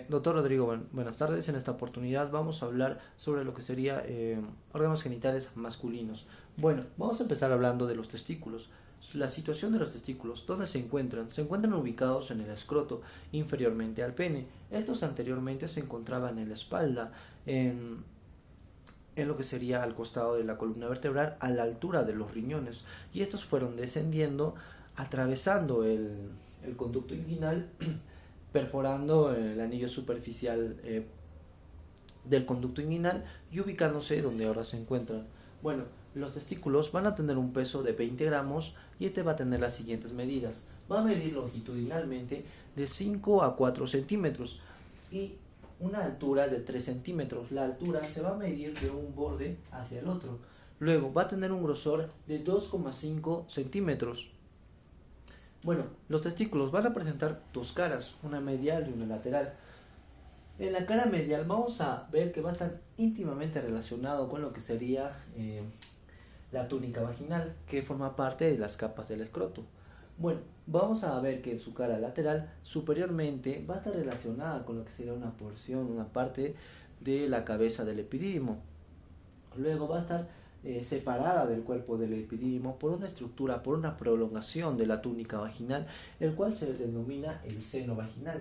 Doctor Rodrigo, buenas tardes. En esta oportunidad vamos a hablar sobre lo que sería órganos genitales masculinos. Bueno, vamos a empezar hablando de los testículos. La situación de los testículos, ¿dónde se encuentran? Se encuentran ubicados en el escroto, inferiormente al pene. Estos anteriormente se encontraban en la espalda, en lo que sería al costado de la columna vertebral, a la altura de los riñones. Y estos fueron descendiendo, atravesando el conducto inguinal, perforando el anillo superficial del conducto inguinal y ubicándose donde ahora se encuentran. Bueno, los testículos van a tener un peso de 20 gramos y este va a tener las siguientes medidas. Va a medir longitudinalmente de 5 a 4 centímetros y una altura de 3 centímetros. La altura se va a medir de un borde hacia el otro. Luego va a tener un grosor de 2,5 centímetros. Bueno, los testículos van a presentar dos caras, una medial y una lateral. En la cara medial vamos a ver que va a estar íntimamente relacionado con lo que sería la túnica vaginal, que forma parte de las capas del escroto. Bueno, vamos a ver que en su cara lateral superiormente va a estar relacionada con lo que sería una porción, una parte de la cabeza del epidídimo. Luego va a estar separada del cuerpo del epidídimo por una estructura, por una prolongación de la túnica vaginal, el cual se denomina el seno vaginal.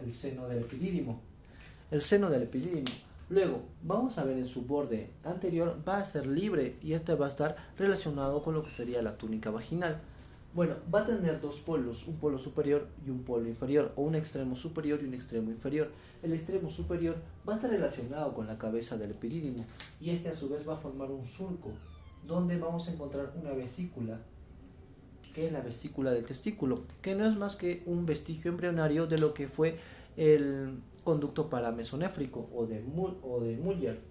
El seno del epidídimo. El seno del epidídimo. Luego, vamos a ver en su borde anterior, va a ser libre y este va a estar relacionado con lo que sería la túnica vaginal. Bueno, va a tener dos polos, un polo superior y un polo inferior, o un extremo superior y un extremo inferior. El extremo superior va a estar relacionado con la cabeza del epidídimo y este a su vez va a formar un surco, donde vamos a encontrar una vesícula, que es la vesícula del testículo, que no es más que un vestigio embrionario de lo que fue el conducto paramesonéfrico o de Muller.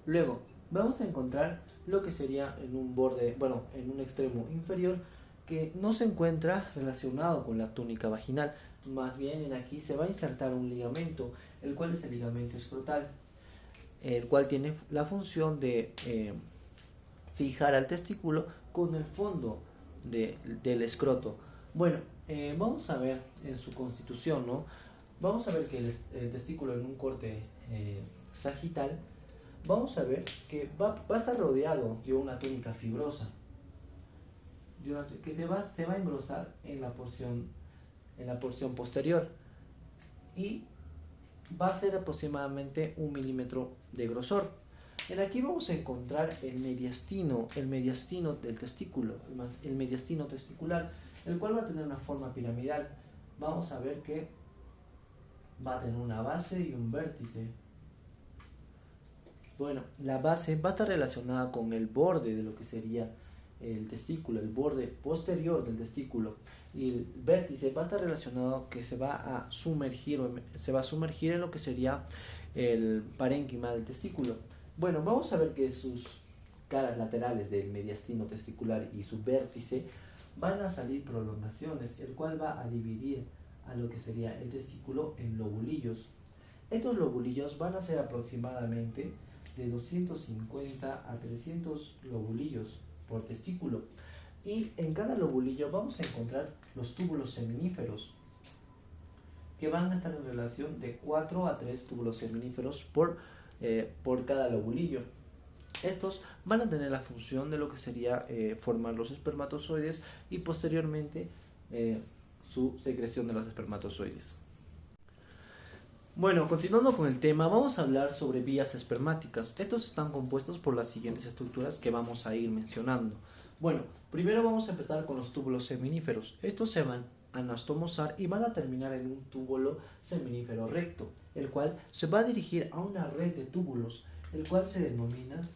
Luego, vamos a encontrar lo que sería en un borde, en un extremo inferior que no se encuentra relacionado con la túnica vaginal. Más bien en aquí se va a insertar un ligamento, el cual es el ligamento escrotal, el cual tiene la función de fijar al testículo con el fondo del escroto. Bueno, vamos a ver en su constitución, ¿no? Vamos a ver que el testículo en un corte sagital, vamos a ver que va a estar rodeado de una túnica fibrosa, que se va a engrosar en la porción posterior y va a ser aproximadamente 1 milímetro de grosor. En aquí vamos a encontrar el mediastino del testículo, el mediastino testicular, el cual va a tener una forma piramidal. Vamos a ver que va a tener una base y un vértice. Bueno, la base va a estar relacionada con el borde de lo que sería el testículo, el borde posterior del testículo, y el vértice va a estar relacionado que se va a sumergir en lo que sería el parénquima del testículo. Bueno, vamos a ver que sus caras laterales del mediastino testicular y su vértice van a salir prolongaciones, el cual va a dividir a lo que sería el testículo en lobulillos. Estos lobulillos van a ser aproximadamente de 250 a 300 lobulillos por testículo, y en cada lobulillo vamos a encontrar los túbulos seminíferos, que van a estar en relación de 4 a 3 túbulos seminíferos por cada lobulillo. Estos van a tener la función de lo que sería formar los espermatozoides y posteriormente su secreción de los espermatozoides. Bueno, continuando con el tema, vamos a hablar sobre vías espermáticas. Estos están compuestos por las siguientes estructuras que vamos a ir mencionando. Bueno, primero vamos a empezar con los túbulos seminíferos. Estos se van a anastomosar y van a terminar en un túbulo seminífero recto, el cual se va a dirigir a una red de túbulos, el cual se denomina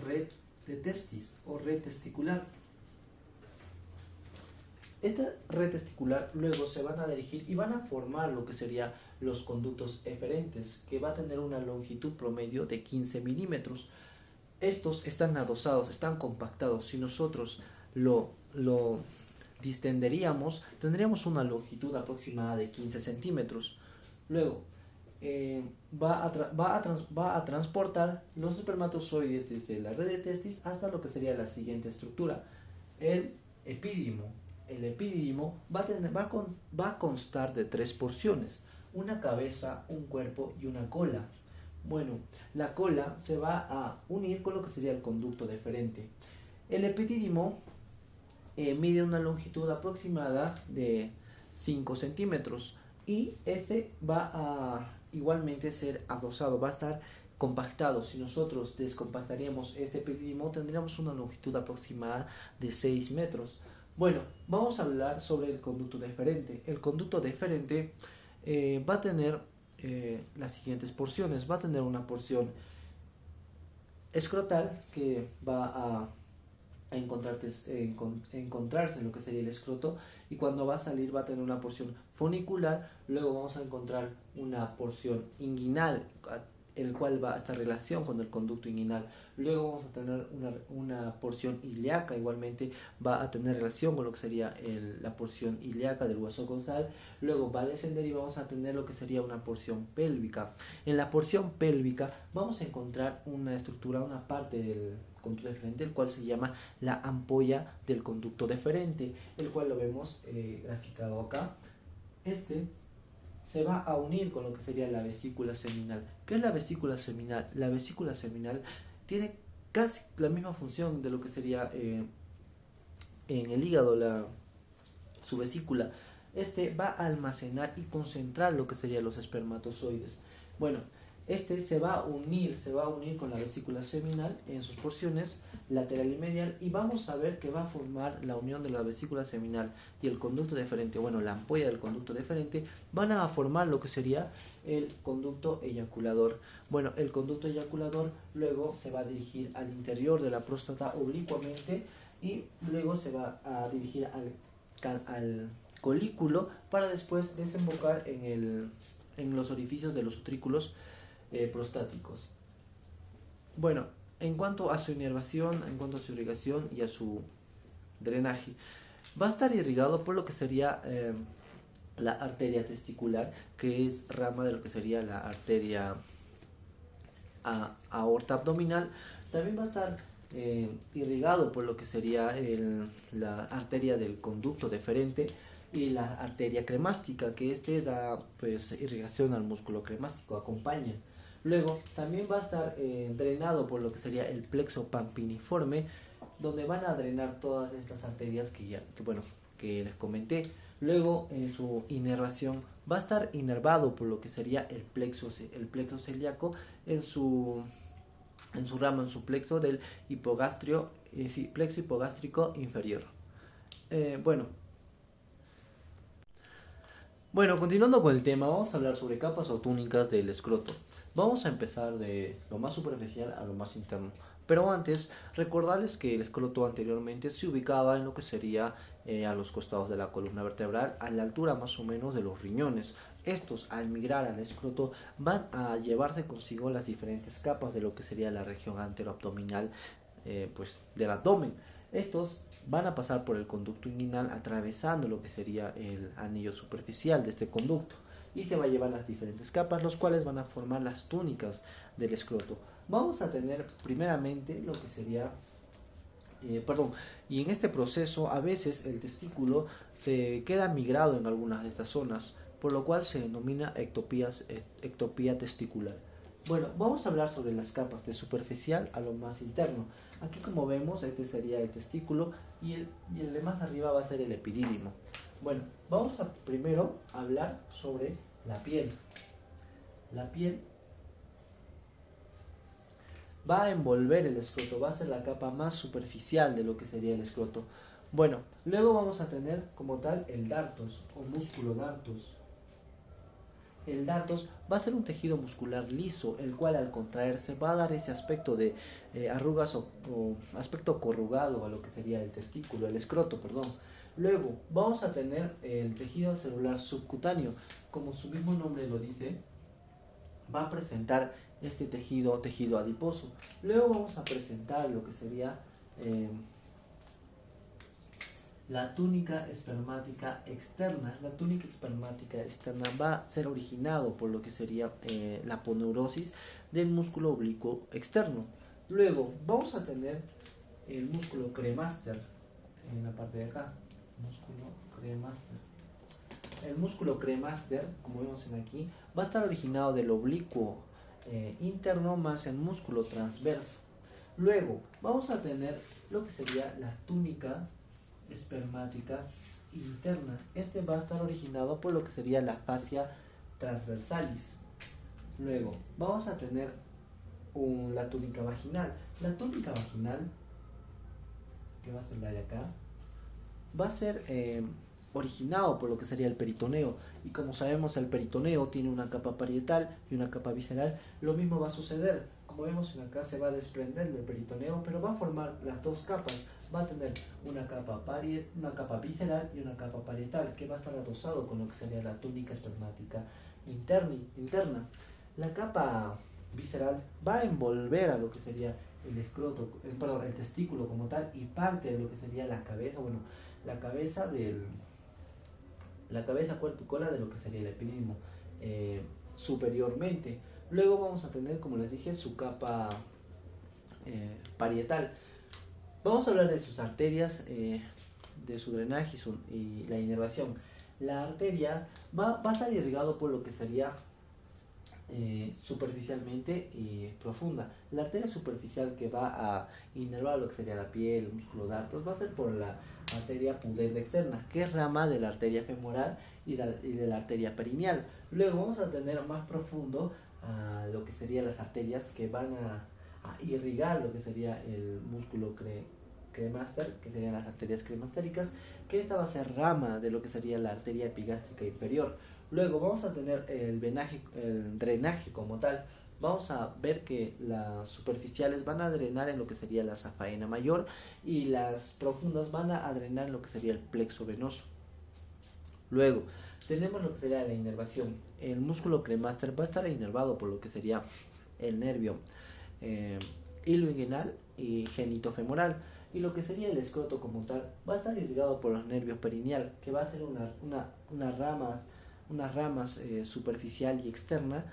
red de testis o red testicular. Esta red testicular luego se van a dirigir y van a formar lo que sería los conductos eferentes, que va a tener una longitud promedio de 15 milímetros. Estos están adosados, están compactados. Si nosotros lo distenderíamos, tendríamos una longitud aproximada de 15 centímetros. Luego va a transportar los espermatozoides desde la red de testis hasta lo que sería la siguiente estructura, el epídimo. el epidídimo va a constar de 3 porciones: una cabeza, un cuerpo y una cola. Bueno, la cola se va a unir con lo que sería el conducto deferente. El epidídimo mide una longitud aproximada de 5 centímetros y este va a igualmente ser adosado, va a estar compactado. Si nosotros descompactaríamos este epidídimo, tendríamos una longitud aproximada de 6 metros. Bueno, vamos a hablar sobre el conducto deferente. El conducto deferente va a tener las siguientes porciones. Va a tener una porción escrotal que va a encontrarse en lo que sería el escroto, y cuando va a salir va a tener una porción funicular. Luego vamos a encontrar una porción inguinal, el cual va a estar en relación con el conducto inguinal. Luego vamos a tener una porción ilíaca, igualmente va a tener relación con lo que sería la porción ilíaca del hueso causal. Luego va a descender y vamos a tener lo que sería una porción pélvica. En la porción pélvica vamos a encontrar una estructura, una parte del conducto deferente, el cual se llama la ampolla del conducto deferente, el cual lo vemos graficado acá. Este se va a unir con lo que sería la vesícula seminal. ¿Qué es la vesícula seminal? La vesícula seminal tiene casi la misma función de lo que sería en el hígado, su vesícula. Este va a almacenar y concentrar lo que serían los espermatozoides. Bueno, este se va a unir con la vesícula seminal en sus porciones lateral y medial, y vamos a ver que va a formar la unión de la vesícula seminal y el conducto deferente. Bueno, la ampolla del conducto deferente van a formar lo que sería el conducto eyaculador. Bueno, el conducto eyaculador luego se va a dirigir al interior de la próstata oblicuamente, y luego se va a dirigir al colículo para después desembocar en los orificios de los utrículos prostáticos. Bueno, en cuanto a su inervación, en cuanto a su irrigación y a su drenaje, va a estar irrigado por lo que sería la arteria testicular, que es rama de lo que sería la arteria aorta abdominal. También va a estar irrigado por lo que sería la arteria del conducto deferente y la arteria cremástica, que da pues irrigación al músculo cremástico, acompaña. Luego también va a estar drenado por lo que sería el plexo pampiniforme, donde van a drenar todas estas arterias que les comenté. Luego en su inervación va a estar inervado por lo que sería el plexo celíaco en su rama, en su plexo del plexo hipogástrico inferior. Bueno, continuando con el tema, vamos a hablar sobre capas o túnicas del escroto. Vamos a empezar de lo más superficial a lo más interno. Pero antes, recordarles que el escroto anteriormente se ubicaba en lo que sería a los costados de la columna vertebral, a la altura más o menos de los riñones. Estos, al migrar al escroto, van a llevarse consigo las diferentes capas de lo que sería la región anteroabdominal del abdomen. Estos van a pasar por el conducto inguinal, atravesando lo que sería el anillo superficial de este conducto, y se va a llevar las diferentes capas, los cuales van a formar las túnicas del escroto. Vamos a tener primeramente lo que sería y en este proceso a veces el testículo se queda migrado en algunas de estas zonas, por lo cual se denomina ectopía testicular. Bueno, vamos a hablar sobre las capas de superficial a lo más interno. Aquí, como vemos, este sería el testículo y el de más arriba va a ser el epidídimo. Bueno, vamos a primero hablar sobre la piel. La piel va a envolver el escroto, va a ser la capa más superficial de lo que sería el escroto. Bueno, luego vamos a tener como tal el dartos o músculo dartos. El dartos va a ser un tejido muscular liso, el cual al contraerse va a dar ese aspecto de arrugas o aspecto corrugado a lo que sería el testículo, el escroto, perdón. Luego vamos a tener el tejido celular subcutáneo, como su mismo nombre lo dice, va a presentar este tejido adiposo. Luego vamos a presentar lo que sería la túnica espermática externa. La túnica espermática externa va a ser originado por lo que sería la aponeurosis del músculo oblicuo externo. Luego vamos a tener el músculo cremaster en la parte de acá. músculo cremaster. El músculo cremaster, como vemos en aquí, va a estar originado del oblicuo interno más el músculo transverso. Luego vamos a tener lo que sería la túnica espermática interna. Este va a estar originado por lo que sería la fascia transversalis. Luego vamos a tener la túnica vaginal. La túnica vaginal, que va a ser la de acá, va a ser originado por lo que sería el peritoneo, y como sabemos el peritoneo tiene una capa parietal y una capa visceral. Lo mismo va a suceder, como vemos en acá se va a desprender del peritoneo, pero va a formar las dos capas. Va a tener una capa visceral y una capa parietal, que va a estar adosado con lo que sería la túnica espermática interna. La capa visceral va a envolver a lo que sería el escroto, el testículo como tal, y parte de lo que sería la cabeza, la cabeza, cuerpo y cola de lo que sería el epidídimo superiormente. Luego vamos a tener, como les dije, su capa parietal. Vamos a hablar de sus arterias, de su drenaje y la inervación. La arteria va a estar irrigado por lo que sería superficialmente y profunda. La arteria superficial que va a inervar lo que sería la piel, el músculo dartos, va a ser por la arteria pudenda externa, que es rama de la arteria femoral y de la arteria perineal. Luego vamos a tener más profundo a lo que serían las arterias que van a irrigar lo que sería el músculo cremaster, que serían las arterias cremastéricas, que esta va a ser rama de lo que sería la arteria epigástrica inferior. Luego vamos a tener el drenaje como tal. Vamos a ver que las superficiales van a drenar en lo que sería la safaena mayor, y las profundas van a drenar en lo que sería el plexo venoso. Luego tenemos lo que sería la inervación. El músculo cremaster va a estar inervado por lo que sería el nervio ilioinguinal y genitofemoral, y lo que sería el escroto como tal va a estar irrigado por los nervios perineal, que va a ser unas ramas superficial y externa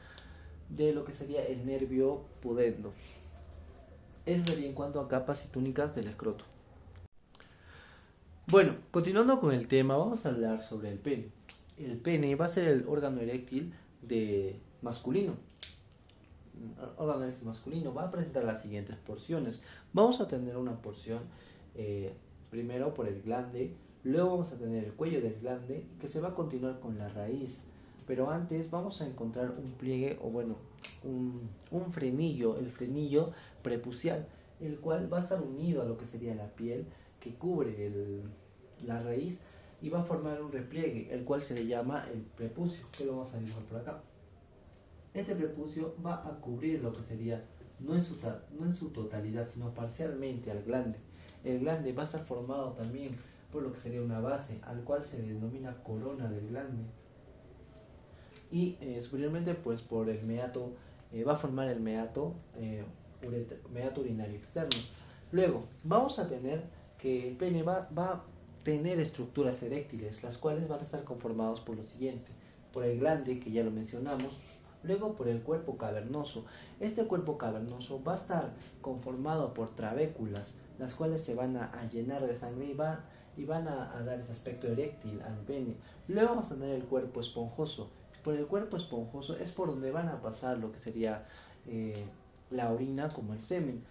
de lo que sería el nervio pudendo. Eso sería en cuanto a capas y túnicas del escroto. Bueno, continuando con el tema, vamos a hablar sobre el pene. El pene va a ser el órgano eréctil masculino. El órgano eréctil masculino va a presentar las siguientes porciones. Vamos a tener una porción primero por el glande. Luego vamos a tener el cuello del glande, que se va a continuar con la raíz. Pero antes vamos a encontrar un pliegue, o bueno, un frenillo, el frenillo prepucial, el cual va a estar unido a lo que sería la piel que cubre la raíz, y va a formar un repliegue, el cual se le llama el prepucio, que lo vamos a dibujar por acá. Este prepucio va a cubrir lo que sería, no en su totalidad, sino parcialmente al glande. El glande va a estar formado también por lo que sería una base, al cual se le denomina corona del glande. Y superiormente, pues por el meato, va a formar el meato urinario externo. Luego vamos a tener que el pene va a tener estructuras eréctiles, las cuales van a estar conformadas por lo siguiente: por el glande, que ya lo mencionamos. Luego por el cuerpo cavernoso. Este cuerpo cavernoso va a estar conformado por trabéculas, las cuales se van a llenar de sangre y van a dar ese aspecto eréctil al pene. Luego vamos a tener el cuerpo esponjoso. Por el cuerpo esponjoso es por donde van a pasar lo que sería la orina, como el semen.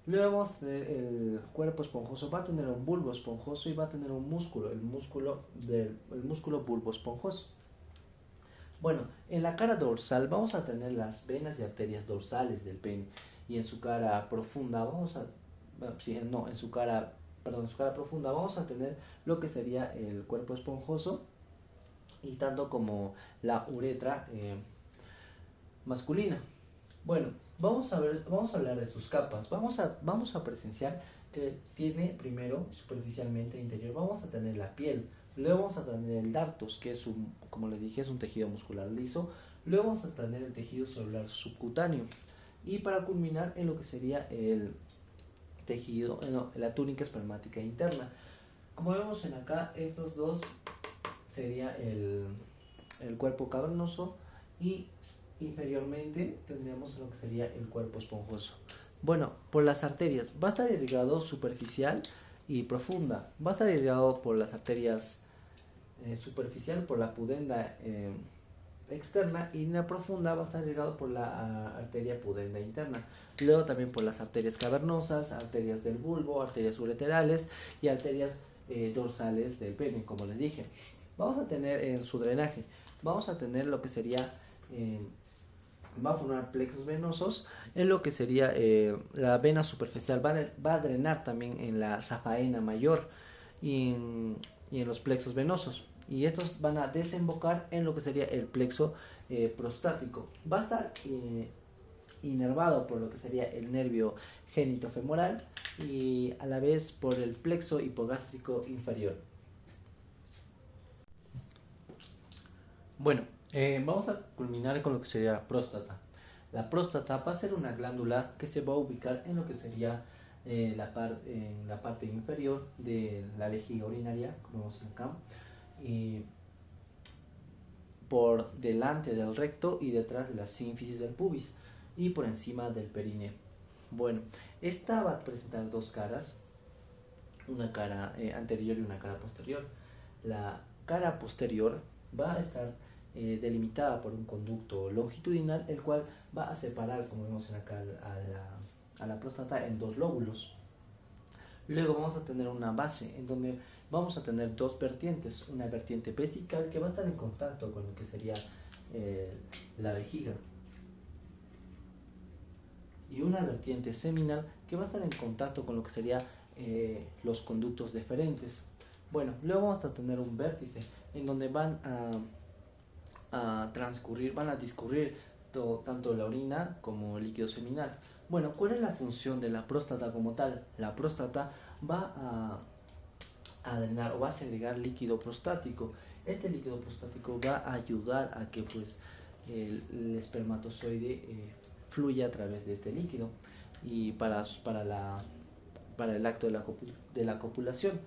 Luego vamos a tener el cuerpo esponjoso, va a tener un bulbo esponjoso y va a tener un músculo, el músculo bulbo esponjoso. Bueno, en la cara dorsal vamos a tener las venas y arterias dorsales del pene, y en su cara profunda en su cara profunda vamos a tener lo que sería el cuerpo esponjoso, y tanto como la uretra masculina. Bueno, vamos a hablar de sus capas. Vamos a presenciar que tiene primero superficialmente interior, vamos a tener la piel. Luego vamos a tener el dartos, que es como les dije, es un tejido muscular liso. Luego vamos a tener el tejido celular subcutáneo. Y para culminar en lo que sería el tejido, la túnica espermática interna. Como vemos en acá, estos dos sería el cuerpo cavernoso, y inferiormente tendríamos lo que sería el cuerpo esponjoso. Bueno, por las arterias va a estar irrigado superficial y profunda. Va a estar irrigado por las arterias superficial, por la pudenda externa, y en la profunda va a estar irrigado por la arteria pudenda interna. Luego también por las arterias cavernosas, arterias del bulbo, arterias ureterales y arterias dorsales del pene, como les dije. Vamos a tener en su drenaje, vamos a tener lo que sería, va a formar plexos venosos en lo que sería la vena superficial, va a drenar también en la safaena mayor y en los plexos venosos, y estos van a desembocar en lo que sería el plexo prostático. Va a estar inervado por lo que sería el nervio genitofemoral y a la vez por el plexo hipogástrico inferior. Bueno, vamos a culminar con lo que sería la próstata. La próstata va a ser una glándula que se va a ubicar en lo que sería en la parte inferior de la vejiga urinaria, como vemos acá, y por delante del recto y detrás de la sínfisis del pubis y por encima del perineo. Bueno, esta va a presentar dos caras, una cara anterior y una cara posterior. La cara posterior va a estar delimitada por un conducto longitudinal, el cual va a separar, como vemos acá, a la próstata en dos lóbulos. Luego vamos a tener una base en donde vamos a tener dos vertientes, una vertiente vesical que va a estar en contacto con lo que sería la vejiga, y una vertiente seminal que va a estar en contacto con lo que sería los conductos deferentes. Bueno, luego vamos a tener un vértice en donde van a discurrir tanto la orina como el líquido seminal. Bueno, ¿cuál es la función de la próstata como tal? La próstata va a drenar o va a segregar líquido prostático. Este líquido prostático va a ayudar a que pues el espermatozoide fluya a través de este líquido y para el acto de la copulación.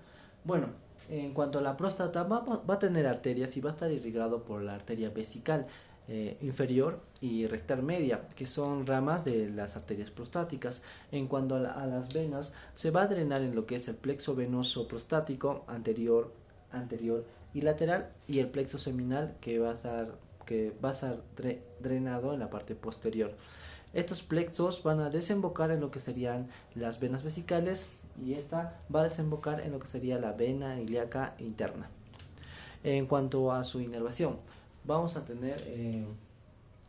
Bueno, en cuanto a la próstata, va a tener arterias y va a estar irrigado por la arteria vesical inferior y rectal media, que son ramas de las arterias prostáticas. En cuanto a las venas, se va a drenar en lo que es el plexo venoso prostático anterior y lateral, y el plexo seminal que va a estar drenado en la parte posterior. Estos plexos van a desembocar en lo que serían las venas vesicales, y esta va a desembocar en lo que sería la vena ilíaca interna. En cuanto a su inervación, vamos a tener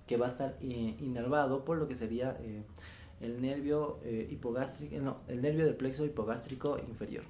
que va a estar inervado por lo que sería el nervio hipogástrico, el nervio del plexo hipogástrico inferior.